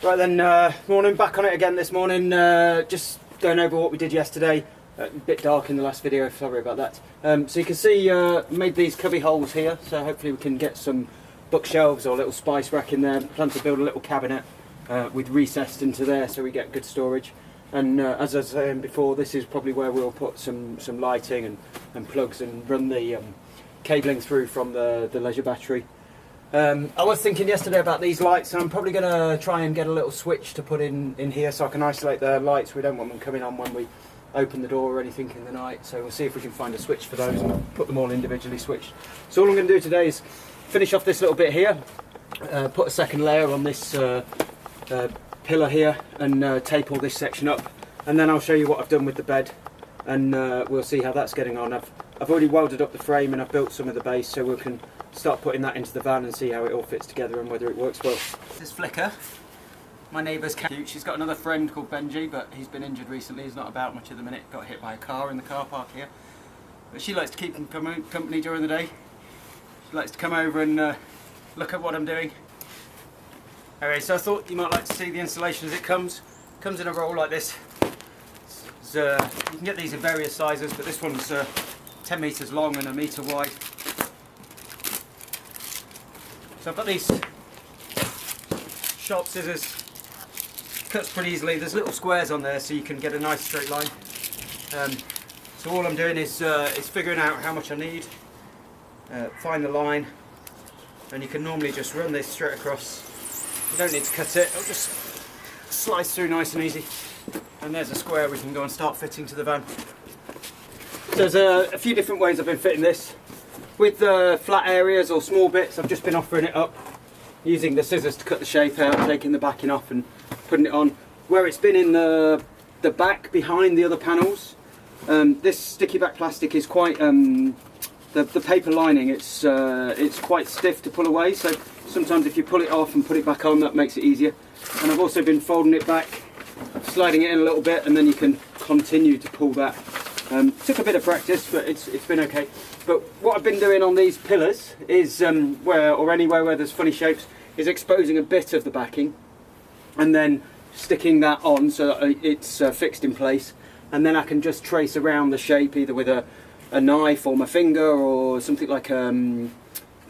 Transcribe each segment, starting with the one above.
Right then, morning, back on it again this morning, just going over what we did yesterday. A bit dark in the last video, sorry about that. So you can see, made these cubby holes here, so hopefully we can get some bookshelves or a little spice rack in there. Plan to build a little cabinet with recessed into there so we get good storage. And as I was saying before, this is probably where we'll put some lighting and plugs and run the cabling through from the leisure battery. I was thinking yesterday about these lights, and I'm probably going to try and get a little switch to put in here so I can isolate the lights. We don't want them coming on when we open the door or anything in the night, so we'll see if we can find a switch for those and put them all individually switched. So all I'm going to do today is finish off this little bit here, put a second layer on this pillar here and tape all this section up, and then I'll show you what I've done with the bed, and we'll see how that's getting on. I've already welded up the frame and I've built some of the base, so we can start putting that into the van and see how it all fits together and whether it works well. This is Flicker, my neighbour's cat. She's got another friend called Benji, but he's been injured recently. He's not about much at the minute. Got hit by a car in the car park here. But she likes to keep him company during the day. She likes to come over and look at what I'm doing. Anyway, so I thought you might like to see the installation as it comes. It comes in a roll like this. You can get these in various sizes, but this one's 10 metres long and 1 metre wide. So I've got these sharp scissors, cuts pretty easily. There's little squares on there so you can get a nice straight line. So all I'm doing is figuring out how much I need, find the line, and you can normally just run this straight across. You don't need to cut it, it'll just slice through nice and easy. And there's a square we can go and start fitting to the van. So there's a few different ways I've been fitting this. With flat areas or small bits, I've just been offering it up, using the scissors to cut the shape out, taking the backing off and putting it on. Where it's been in the back behind the other panels, this sticky back plastic is quite, the paper lining, it's quite stiff to pull away, so sometimes if you pull it off and put it back on, that makes it easier. And I've also been folding it back, sliding it in a little bit, and then you can continue to pull that. Took a bit of practice, but it's been okay. But what I've been doing on these pillars is, anywhere where there's funny shapes, is exposing a bit of the backing and then sticking that on so that it's fixed in place, and then I can just trace around the shape either with a knife or my finger or something like the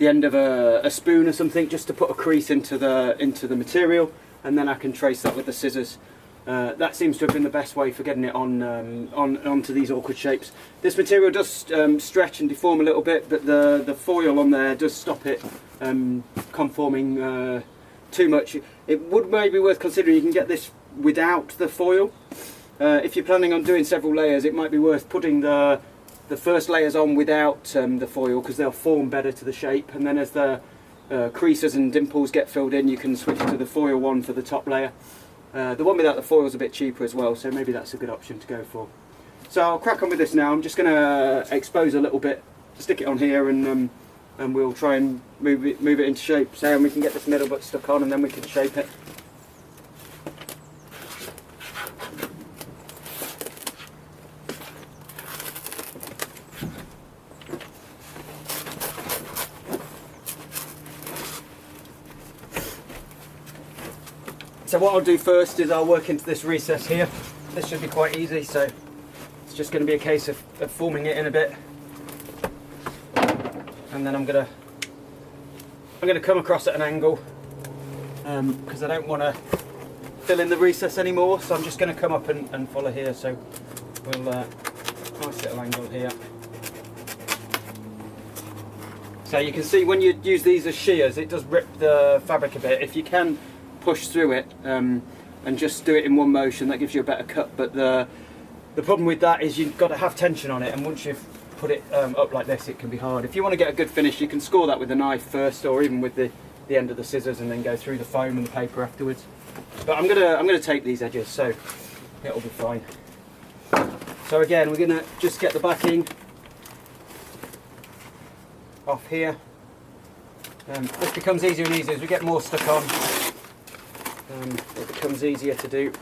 end of a spoon or something, just to put a crease into the material, and then I can trace that with the scissors. That seems to have been the best way for getting it onto these awkward shapes. This material does stretch and deform a little bit, but the foil on there does stop it conforming too much. It would maybe be worth considering you can get this without the foil. If you're planning on doing several layers, it might be worth putting the first layers on without the foil, because they'll form better to the shape, and then as the creases and dimples get filled in, you can switch to the foil one for the top layer. The one without the foil is a bit cheaper as well, so maybe that's a good option to go for. So I'll crack on with this now. I'm just going to expose a little bit, stick it on here, and we'll try and move it into shape, so we can get this middle bit stuck on, and then we can shape it. So what I'll do first is I'll work into this recess here. This should be quite easy, so it's just going to be a case of forming it in a bit, and then I'm gonna come across at an angle because I don't want to fill in the recess anymore. So I'm just going to come up and follow here. So we'll nice little angle here. So you can see when you use these as shears, it does rip the fabric a bit. If you can push through it and just do it in one motion, that gives you a better cut. But the problem with that is you've got to have tension on it, and once you've put it up like this, it can be hard. If you want to get a good finish, you can score that with a knife first, or even with the end of the scissors, and then go through the foam and the paper afterwards. But I'm gonna tape these edges, so it'll be fine. So again, we're gonna just get the backing off here. This becomes easier and easier as we get more stuck on. It becomes easier to do.